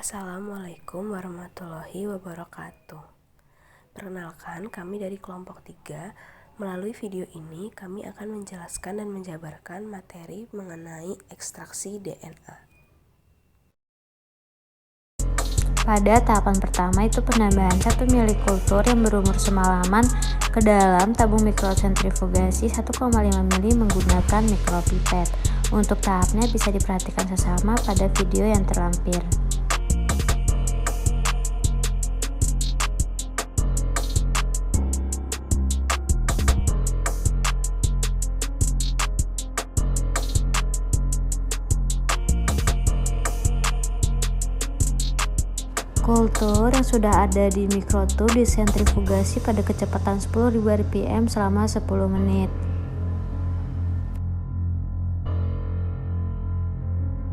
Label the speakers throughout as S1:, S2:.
S1: Assalamualaikum warahmatullahi wabarakatuh. Perkenalkan, kami dari kelompok 3. Melalui video ini, kami akan menjelaskan dan menjabarkan materi mengenai ekstraksi DNA.
S2: Pada tahapan pertama itu penambahan 1 mili kultur yang berumur semalaman ke dalam tabung mikrosentrifugasi 1,5 mili menggunakan mikropipet. Untuk tahapnya bisa diperhatikan sesama pada video yang terlampir. Kultur yang sudah ada di mikrotub disentrifugasi pada kecepatan 10.000 rpm selama 10 menit.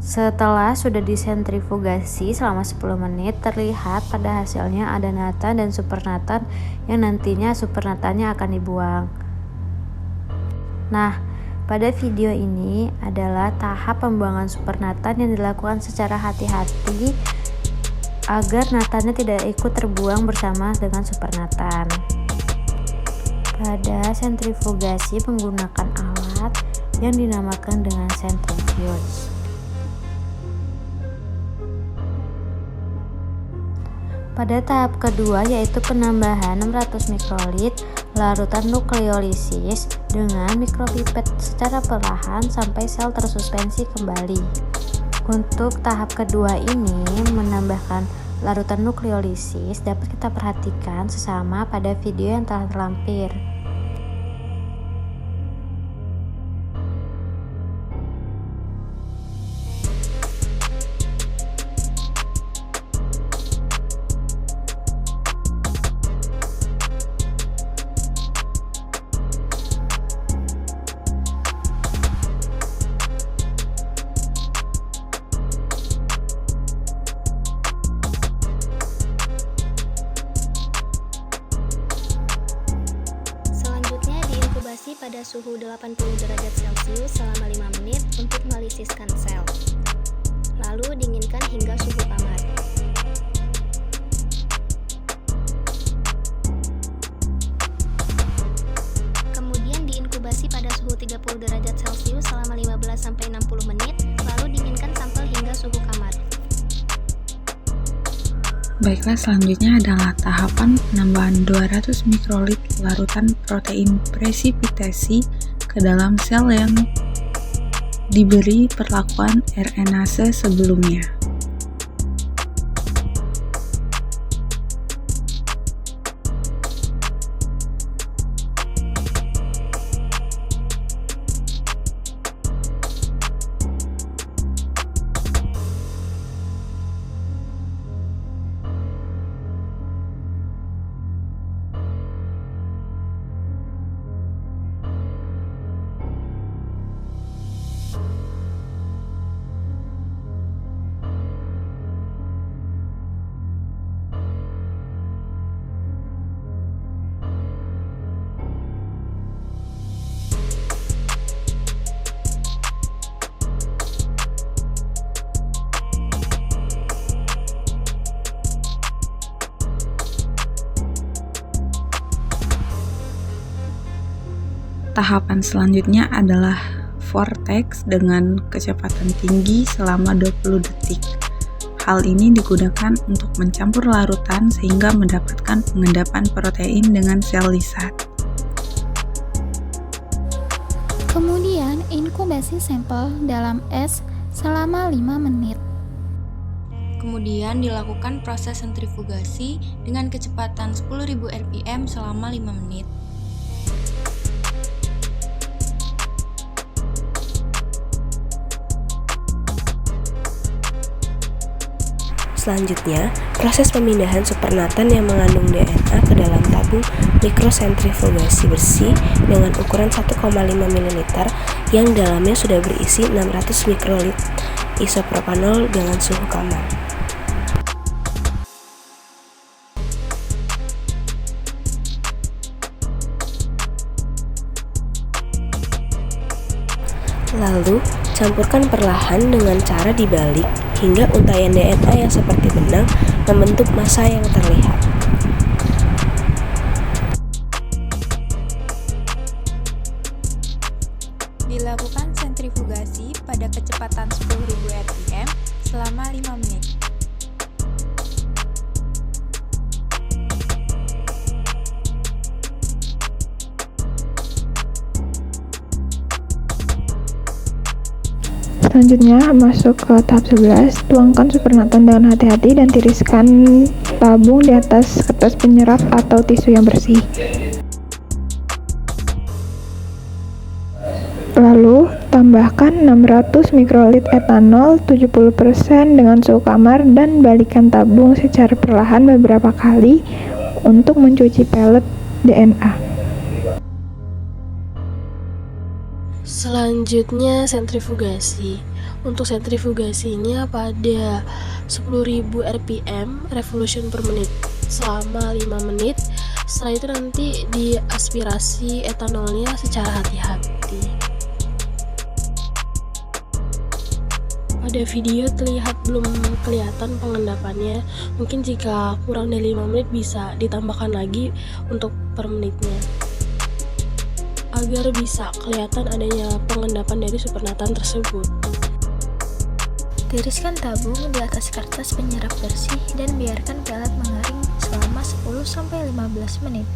S2: Setelah sudah disentrifugasi selama 10 menit, terlihat pada hasilnya ada natan dan supernatan yang nantinya supernatannya akan dibuang. Nah, pada video ini adalah tahap pembuangan supernatan yang dilakukan secara hati-hati agar natannya tidak ikut terbuang bersama dengan supernatan. Pada sentrifugasi menggunakan alat yang dinamakan dengan centrifuge. Pada tahap kedua yaitu penambahan 600 mikrolit larutan nukleolisis dengan mikropipet secara perlahan sampai sel tersuspensi kembali. Untuk tahap kedua ini menambahkan larutan nukleolisis dapat kita perhatikan sesama pada video yang telah terlampir.
S3: Pada suhu 80 derajat Celcius selama 5 menit untuk melisiskan sel. Lalu dinginkan hingga suhu kamar. Kemudian diinkubasi pada suhu 30 derajat Celcius selama 15-60 menit, lalu dinginkan sampel hingga suhu kamar.
S4: Baiklah, selanjutnya adalah tahapan penambahan 200 mikrolit larutan protein presipitasi ke dalam sel yang diberi perlakuan RNase sebelumnya. Tahapan selanjutnya adalah vortex dengan kecepatan tinggi selama 20 detik. Hal ini digunakan untuk mencampur larutan sehingga mendapatkan pengendapan protein dengan sel lisan.
S5: Kemudian inkubasi sampel dalam es selama 5 menit.
S6: Kemudian dilakukan proses sentrifugasi dengan kecepatan 10.000 rpm selama 5 menit.
S1: Selanjutnya, proses pemindahan supernatan yang mengandung DNA ke dalam tabung mikrosentrifugasi bersih dengan ukuran 1,5 ml yang dalamnya sudah berisi 600 mikrolit isopropanol dengan suhu kamar. Lalu, Campurkan perlahan dengan cara dibalik hingga untayan DNA yang seperti benang membentuk massa yang terlihat.
S6: Dilakukan sentrifugasi pada kecepatan 10.000 rpm selama 5 menit.
S7: Selanjutnya masuk ke tahap 11, tuangkan supernatant dengan hati-hati dan tiriskan tabung di atas kertas penyerap atau tisu yang bersih. Lalu, tambahkan 600 mikrolit etanol 70% dengan suhu kamar dan balikan tabung secara perlahan beberapa kali untuk mencuci pelet DNA.
S1: Selanjutnya sentrifugasi. Untuk sentrifugasinya pada 10.000 rpm revolution per menit selama 5 menit. Setelah itu nanti diaspirasi etanolnya secara hati-hati. Pada video terlihat belum kelihatan pengendapannya. Mungkin jika kurang dari 5 menit bisa ditambahkan lagi untuk per menitnya, agar bisa kelihatan adanya pengendapan dari supernatant tersebut.
S3: Tiriskan tabung di atas kertas penyerap bersih dan biarkan pelet mengering selama 10-15 menit.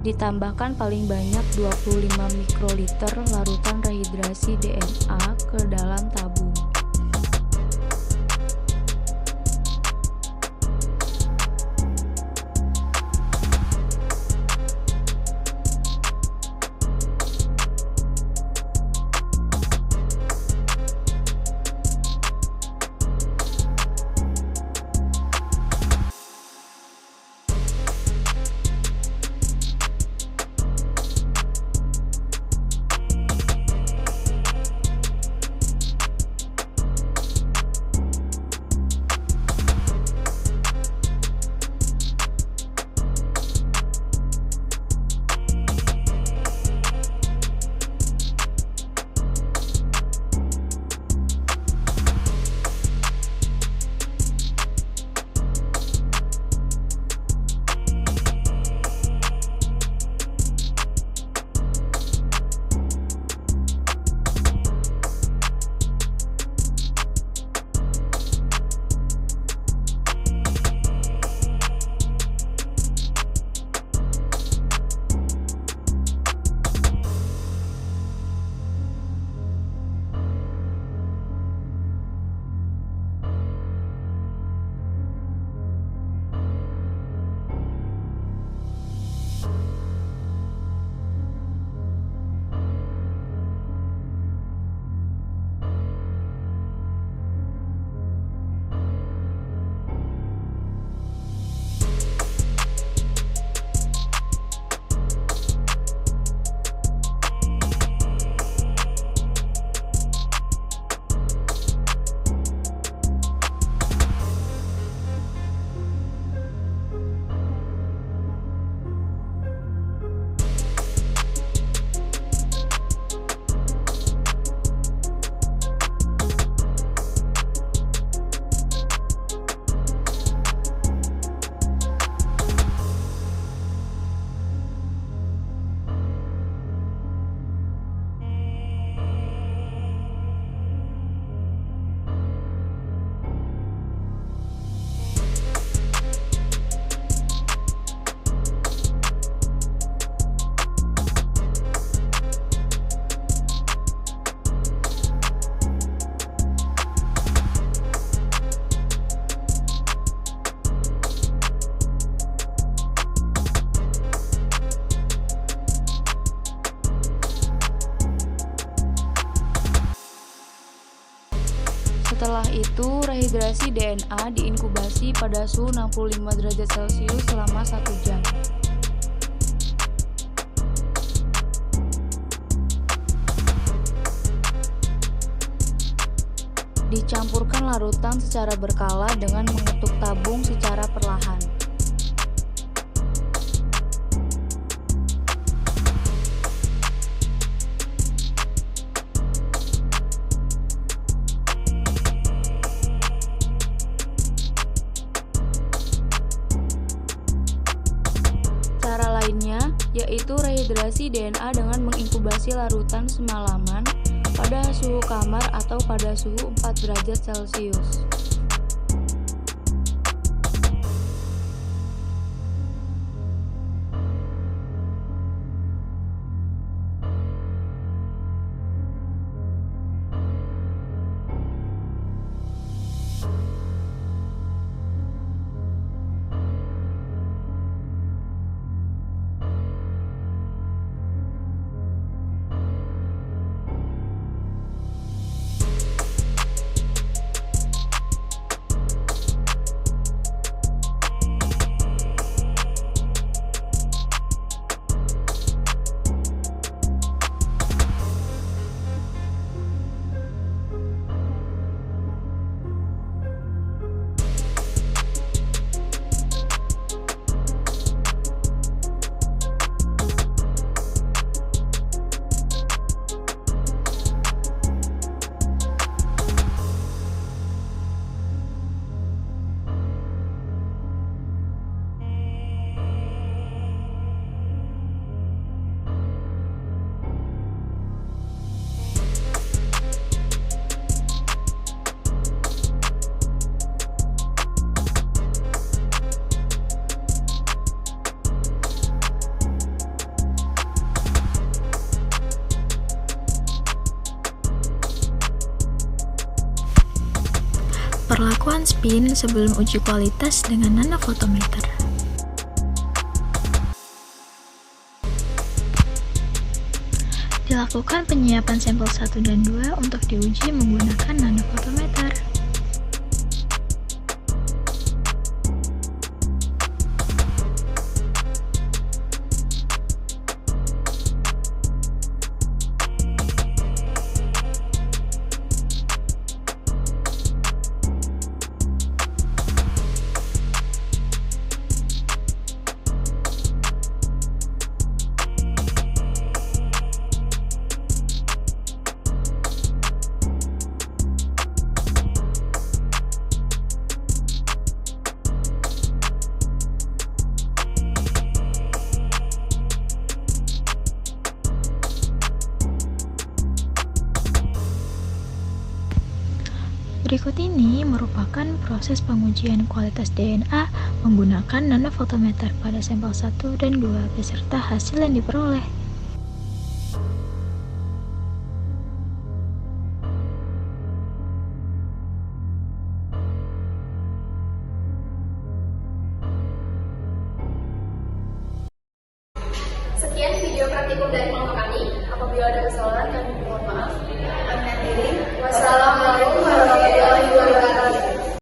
S2: Ditambahkan paling banyak 25 mikroliter larutan rehidrasi DNA ke dalam tabung. Setelah itu, rehidrasi DNA diinkubasi pada suhu 65 derajat Celcius selama 1 jam. Dicampurkan larutan secara berkala dengan mengetuk tabung secara perlahan.
S6: yaitu rehidrasi DNA dengan menginkubasi larutan semalaman pada suhu kamar atau pada suhu 4 derajat Celcius.
S8: Perlakuan spin sebelum uji kualitas dengan nanofotometer. Dilakukan penyiapan sampel 1 dan 2 untuk diuji menggunakan nanofotometer. Berikut ini merupakan proses pengujian kualitas DNA menggunakan nanofotometer pada sampel 1 dan 2 beserta hasil yang diperoleh.
S9: Sekian video praktikum dari kelompok kami. Apabila ada kesalahan, kami mohon maaf. Wassalamualaikum